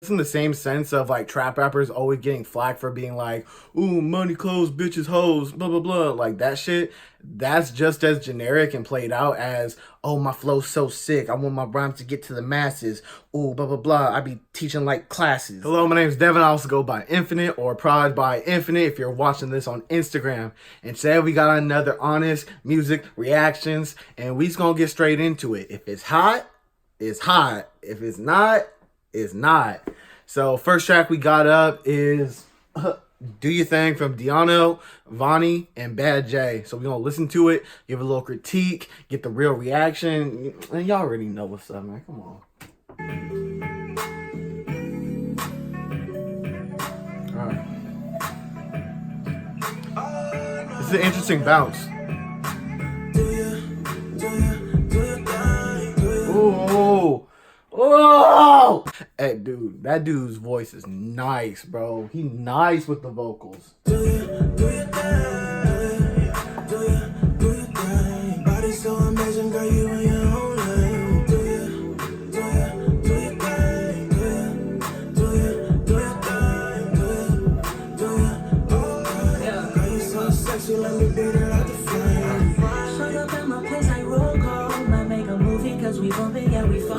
It's in the same sense of like trap rappers always getting flack for being like, ooh, money, clothes, bitches, hoes, blah, blah, blah. Like that shit, that's just as generic and played out as, oh, my flow's so sick. I want my rhymes to get to the masses. Ooh, blah, blah, blah. I be teaching like classes. Hello, my name is Devin. I also go by Infinite or Prod by Infinite if you're watching this on Instagram. And today we got another honest music reactions and we just gonna get straight into it. If it's hot, it's hot. If it's not, it's not. So first track we got up is Do Your Thing from Diano, Vonnie, and Bad J. So we're going to listen to it, give a little critique, get the real reaction. And y'all already know what's up, man. Come on. Alright. This is an interesting bounce. Ooh. Oh! Hey, dude, that dude's voice is nice, bro. He nice with the vocals.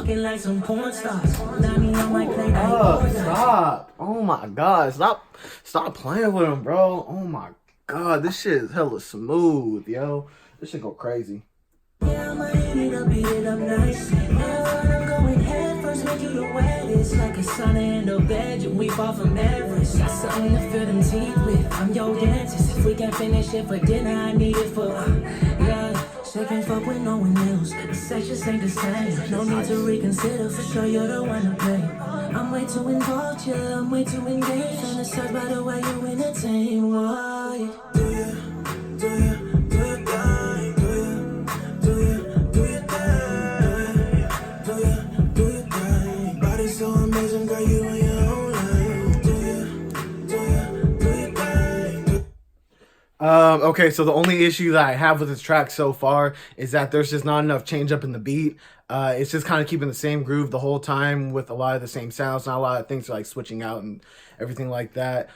Like some porn stars. Stop. Oh my god. Stop playing with him, bro. Oh my god. This shit is hella smooth, yo. This shit go crazy. Yeah, I'ma beat it up nice. I'm going head first, make you the wettest. Like a sauna in the bedroom, we fall from Everest. Got something to fill them teeth with. I'm your dentist. If we can finish it for dinner, I need it for yeah. Second fuck with no one else. The sex just ain't the same. No need to reconsider. For sure you're the one to blame. I'm way too involved, yeah. I'm way too engaged. Fantasized by the way you entertain. Why? Do you thing? So amazing, girl, you in your own lane. Do you thing? Okay, so the only issue that I have with this track so far is that there's just not enough change up in the beat. It's just kind of keeping the same groove the whole time with a lot of the same sounds. Not a lot of things are like switching out and everything like that,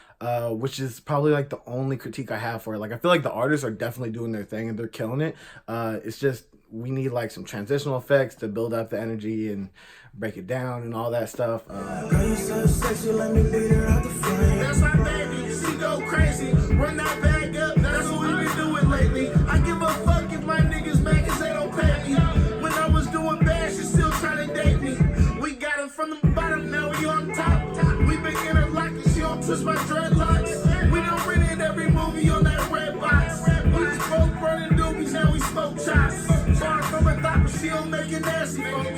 which is probably like the only critique I have for it. Like I feel like the artists are definitely doing their thing and they're killing it. It's just we need like some transitional effects to build up the energy and break it down and all that stuff. Girl, you so sexy, let me beat her out the frame. That's my baby, she go crazy. Run that bag up, that's what we been doing lately. I give a fuck if my niggas mad cause they don't pay me. When I was doing bad, she still trying to date me. We got it from the bottom, now we on top. We been interlocking, she don't twist my dreadlocks. We done rented every movie on that red box. We was both burning doobies, now we smoke chops. Far from a thought, but she don't make it nasty for me.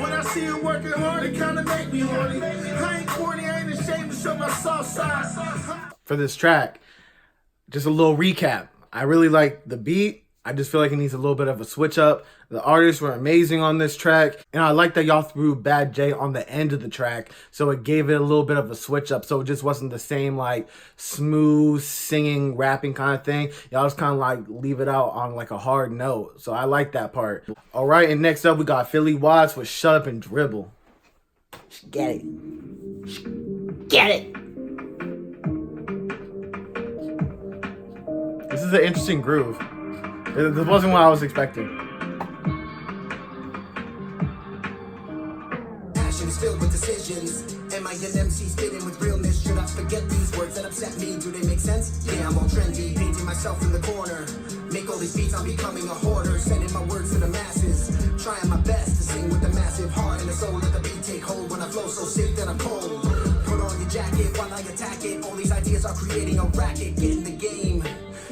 When I see her working hard, it kinda make me horny. I ain't corny, I ain't ashamed to show my soft side. For this track, just a little recap. I really like the beat. I just feel like it needs a little bit of a switch up. The artists were amazing on this track. And I like that y'all threw Bad J on the end of the track. So it gave it a little bit of a switch up. So it just wasn't the same like smooth singing, rapping kind of thing. Y'all just kind of like leave it out on like a hard note. So I like that part. All right. And next up we got Philly Watts with Shut Up and Dribble. Get it. Get it. This is an interesting groove. This wasn't what I was expecting. Actions filled with decisions. Am I an MC spitting with realness? Should I forget these words that upset me? Do they make sense? Yeah, I'm all trendy, painting myself in the corner. Make all these beats, I'm becoming a hoarder. Sending my words to the masses. Trying my best to sing with a massive heart and a soul. Let the beat take hold when I flow so sick that I'm cold. Put on your jacket while I attack it. All these ideas are creating a racket. Get in the game.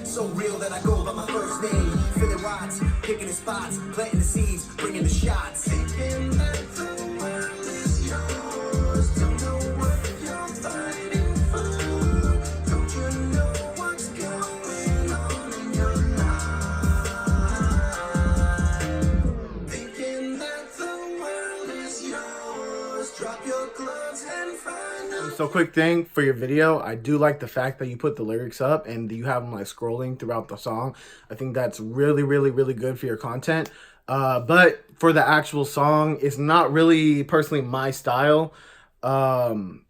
So real that I go by my first name. Filling watts, picking the spots, planting the seeds, bringing the shots. Thinking that the world is yours. Don't know what you're fighting for. Don't you know what's going on in your life? Thinking that the world is yours. Drop your gloves and find them. So quick thing for your video, I do like the fact that you put the lyrics up and you have them like scrolling throughout the song. I think that's really, really, really good for your content. But for the actual song, it's not really personally my style. I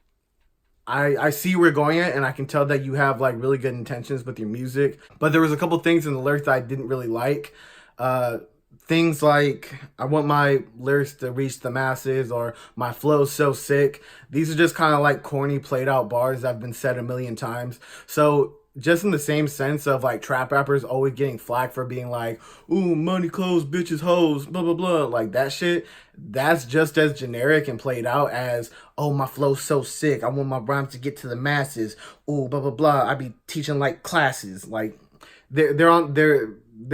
see where you're going at, and I can tell that you have like really good intentions with your music. But there was a couple things in the lyrics that I didn't really like. Uh, Things like I want my lyrics to reach the masses, or my flow's so sick. These are just kind of like corny, played out bars that have been said a million times. So just in the same sense of like trap rappers always getting flack for being like, ooh, money, clothes, bitches, hoes, blah, blah, blah, like that shit, that's just as generic and played out as, oh, my flow's so sick, I want my rhymes to get to the masses, ooh, blah, blah, blah, I be teaching like classes. Like, they're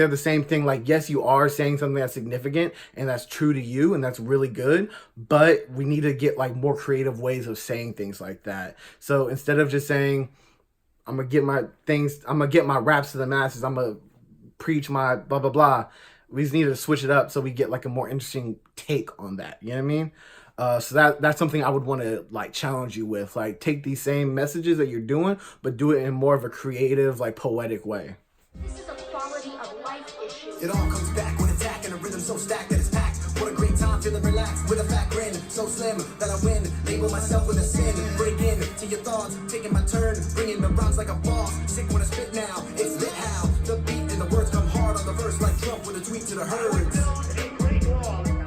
the same thing. Like, yes, you are saying something that's significant and that's true to you and that's really good, but we need to get like more creative ways of saying things like that. So instead of just saying, I'm gonna get my things, I'm gonna get my raps to the masses, I'm gonna preach my blah blah blah. We just need to switch it up so we get like a more interesting take on that. You know what I mean? So that's something I would want to like challenge you with. Like, take these same messages that you're doing, but do it in more of a creative, like poetic way. This is a quality of life issue. It all comes back when attacking a rhythm so stacked that it's packed. What a great time feeling relaxed with a fat grin, so slim that I win. Label myself with a sin, break in to your thoughts, taking my turn, bringing the rhymes like a boss. Sick when I spit now, it's lit how the beat and the words come hard on the verse like Trump with a tweet to the herds.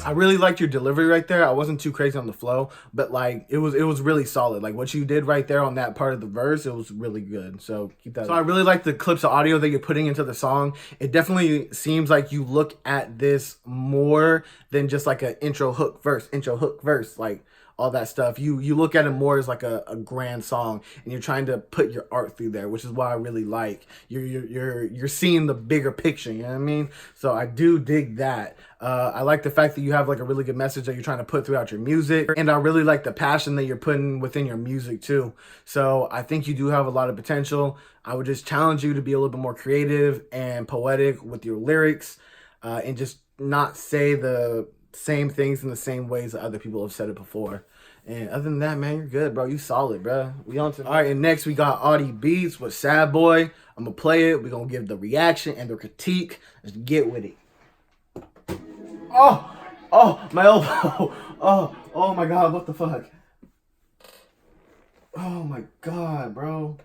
I really liked your delivery right there. I wasn't too crazy on the flow, but like it was really solid. Like what you did right there on that part of the verse, it was really good. So keep that. So I really like the clips of audio that you're putting into the song. It definitely seems like you look at this more than just like an intro hook verse, like all that stuff. You look at it more as like a grand song, and you're trying to put your art through there, which is why I really like you're seeing the bigger picture. You know what I mean? So I do dig that. I like the fact that you have like a really good message that you're trying to put throughout your music, and I really like the passion that you're putting within your music too. So I think you do have a lot of potential. I would just challenge you to be a little bit more creative and poetic with your lyrics, and just not say the same things in the same ways that other people have said it before. And other than that, man, you're good, bro. You solid, bro. We on to all right. And next we got Audie Beats with Sad Boy. I'm gonna play it. We're gonna give the reaction and the critique. Let's get with it. Oh, my elbow. Oh my God, what the fuck? Oh my God, bro.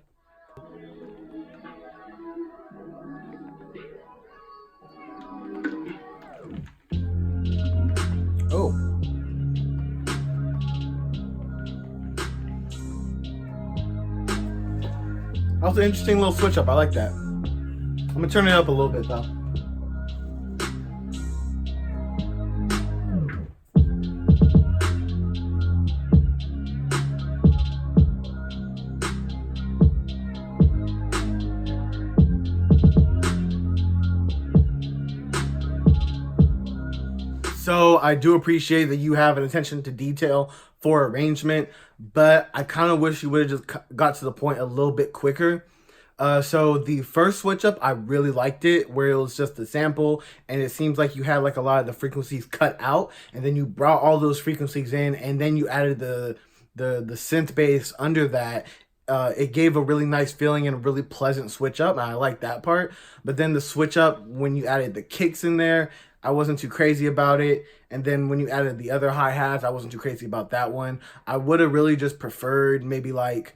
Oh. That was an interesting little switch up. I like that. I'm gonna turn it up a little bit though. So I do appreciate that you have an attention to detail for arrangement, but I kind of wish you would have just got to the point a little bit quicker. So the first switch up, I really liked it, where it was just a sample, and it seems like you had like a lot of the frequencies cut out, and then you brought all those frequencies in, and then you added the synth bass under that. It gave a really nice feeling and a really pleasant switch up, and I like that part. But then the switch up when you added the kicks in there, I wasn't too crazy about it. And then when you added the other hi-hats, I wasn't too crazy about that one. I would have really just preferred maybe like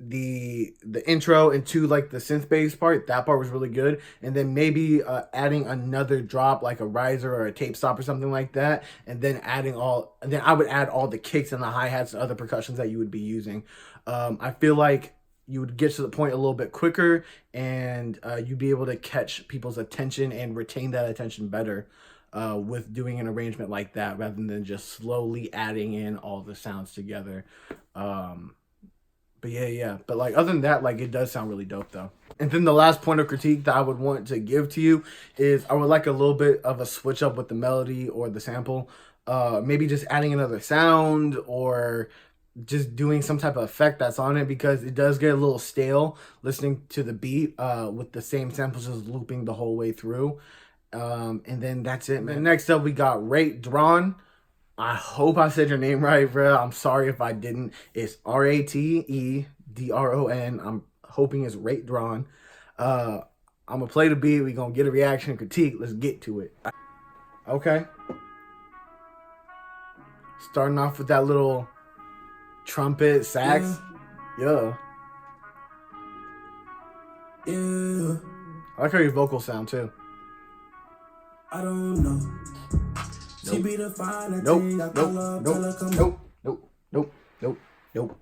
the intro into like the synth bass part. That part was really good. And then maybe adding another drop like a riser or a tape stop or something like that. And then then I would add all the kicks and the hi-hats and other percussions that you would be using. I feel like you would get to the point a little bit quicker, and you'd be able to catch people's attention and retain that attention better with doing an arrangement like that, rather than just slowly adding in all the sounds together. But yeah. But like other than that, like it does sound really dope though. And then the last point of critique that I would want to give to you is I would like a little bit of a switch up with the melody or the sample. Maybe just adding another sound, or just doing some type of effect that's on it, because it does get a little stale listening to the beat with the same samples just looping the whole way through. And then that's it, man. Next up we got Rate Drawn. I hope I said your name right, bro. I'm sorry if I didn't. It's Ratedron. I'm hoping it's Rate Drawn. I'm gonna play the beat. We're gonna get a reaction and critique. Let's get to it. Okay. Starting off with that little trumpet, sax. Yeah. Yeah, I like how your vocals sound too. I don't know. She Nope. be the fine Nope. thing. I call her, Nope. tell her come Nope. Nope. Nope. Nope. Nope.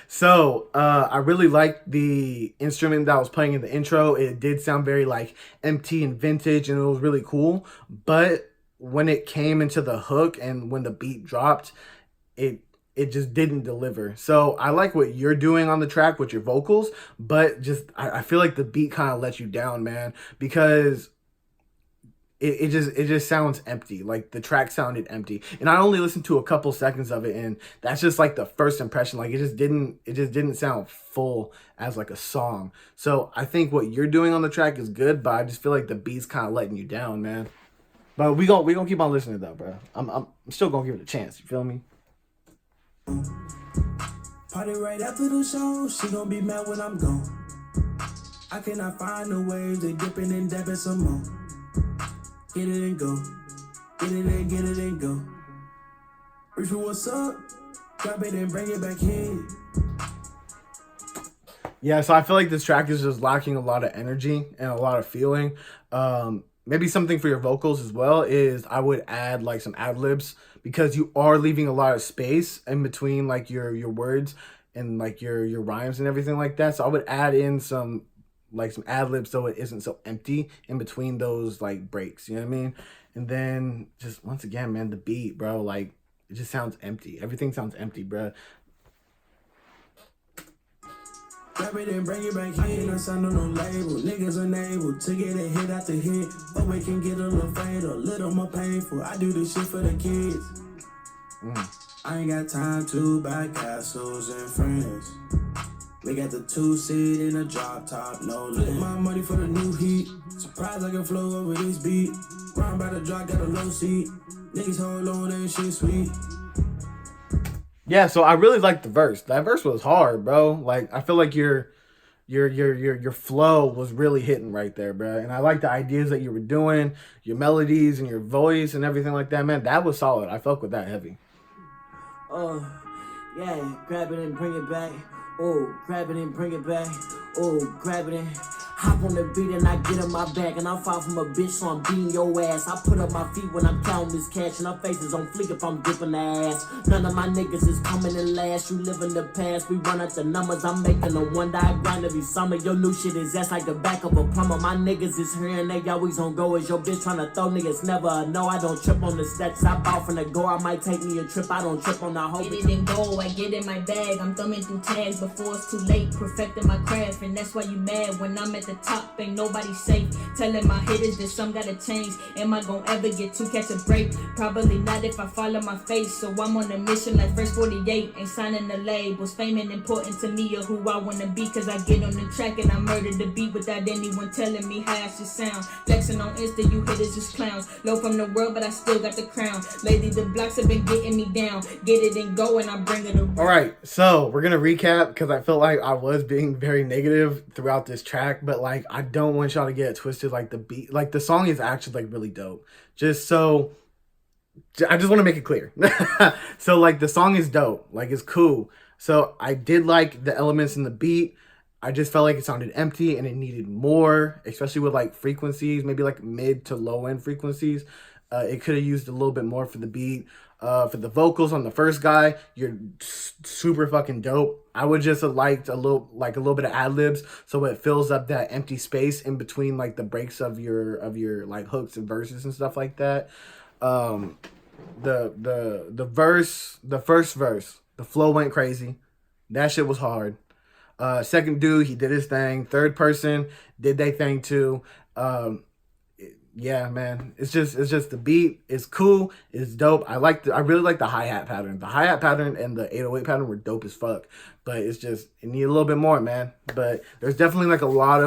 So I really liked the instrument that was playing in the intro. It did sound very like empty and vintage, and it was really cool. But when it came into the hook and when the beat dropped, it just didn't deliver. So I like what you're doing on the track with your vocals, but just I feel like the beat kind of let you down, man, because it just sounds empty. Like the track sounded empty, and I only listened to a couple seconds of it, and that's just like the first impression. Like it just didn't sound full as like a song. So I think what you're doing on the track is good, but I just feel like the beat's kind of letting you down, man. But we gonna keep on listening though, bro. I'm still gonna give it a chance. You feel me? Party right after the show, she gon' be mad when I'm gone. I cannot find the waves, they dipping and dabbing some more. Get it and go, get it and go. Rich, what's up? Grab it and bring it back here. Yeah, so I feel like this track is just lacking a lot of energy and a lot of feeling. Maybe something for your vocals as well is I would add like some ad libs, because you are leaving a lot of space in between like your words and like your rhymes and everything like that. So I would add in some ad libs so it isn't so empty in between those like breaks. You know what I mean? And then just once again, man, the beat, bro, like it just sounds empty. Everything sounds empty, bro. Grab it and bring it back here. No sign on no label. Niggas unable to get a hit after hit. But we can get a little fatal, a little more painful. I do this shit for the kids. I ain't got time to buy castles and friends. We got the 2-seat in a drop top, no limit. My money for the new heat. Surprise I can flow over this beat. Round by the drop, got a low seat. Niggas hold on, that shit sweet. Yeah, so I really liked the verse. That verse was hard, bro. Like I feel like your flow was really hitting right there, bro. And I like the ideas that you were doing, your melodies and your voice and everything like that, man. That was solid. I fuck with that heavy. Oh, yeah, grab it and bring it back. Oh, grab it and bring it back. Oh, grab it and hop on the beat and I get in my bag. And I'm far from a bitch, so I'm beating your ass. I put up my feet when I'm counting this cash. And her face is on fleek if I'm dipping the ass. None of my niggas is coming in last. You live in the past, we run up the numbers. I'm making a one diagram every summer. Your new shit is ass like the back of a plumber. My niggas is here and they always on go. Is your bitch trying to throw niggas never know. I don't trip on the stats. I bought from the go. I might take me a trip. I don't trip on the whole. Get it and go, I get in my bag. I'm thumbing through tags before it's too late. Perfecting my craft, and that's why you mad when I'm at the top. Ain't nobody safe. Telling my hitters that some gotta change. Am I gonna ever get to catch a break? Probably not if I follow my face. So I'm on a mission like first 48. Ain't signing the labels. Fame ain't important to me or who I wanna be. Cause I get on the track and I murder the beat without anyone telling me how I should sound. Flexing on Insta, you hitters just clowns. Low from the world, but I still got the crown. Lately the blocks have been getting me down. Get it and go and I bring it around. All right, so we're gonna recap because I felt like I was being very negative throughout this track, but like I don't want y'all to get it twisted. Like the beat, like the song is actually like really dope. I just want to make it clear. So like the song is dope, like it's cool. So I did like the elements in the beat. I just felt like it sounded empty and it needed more, especially with like frequencies, maybe like mid to low end frequencies. It could have used a little bit more for the beat. For the vocals on the first guy, you're super fucking dope. I would just have liked a little bit of ad libs so it fills up that empty space in between like the breaks of your like hooks and verses and stuff like that. The first verse, the flow went crazy. That shit was hard. Second dude, he did his thing. Third person did their thing too. Yeah, man, it's just the beat is cool, it's dope. I really like the hi-hat pattern. The hi-hat pattern and the 808 pattern were dope as fuck, but it's just it need a little bit more, man. But there's definitely like a lot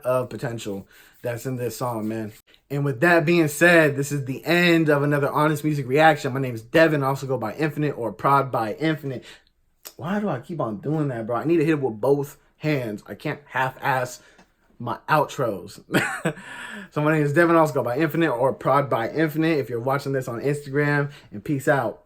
of potential that's in this song, man. And with that being said, this is the end of another Honest Music reaction. My name is Devin. I also go by Infinite or Prod by Infinite. Why do I keep on doing that, bro? I need to hit it with both hands. I can't half-ass my outros. So my name is Devin. I also go by Infinite or Prod by Infinite if you're watching this on Instagram. And peace out.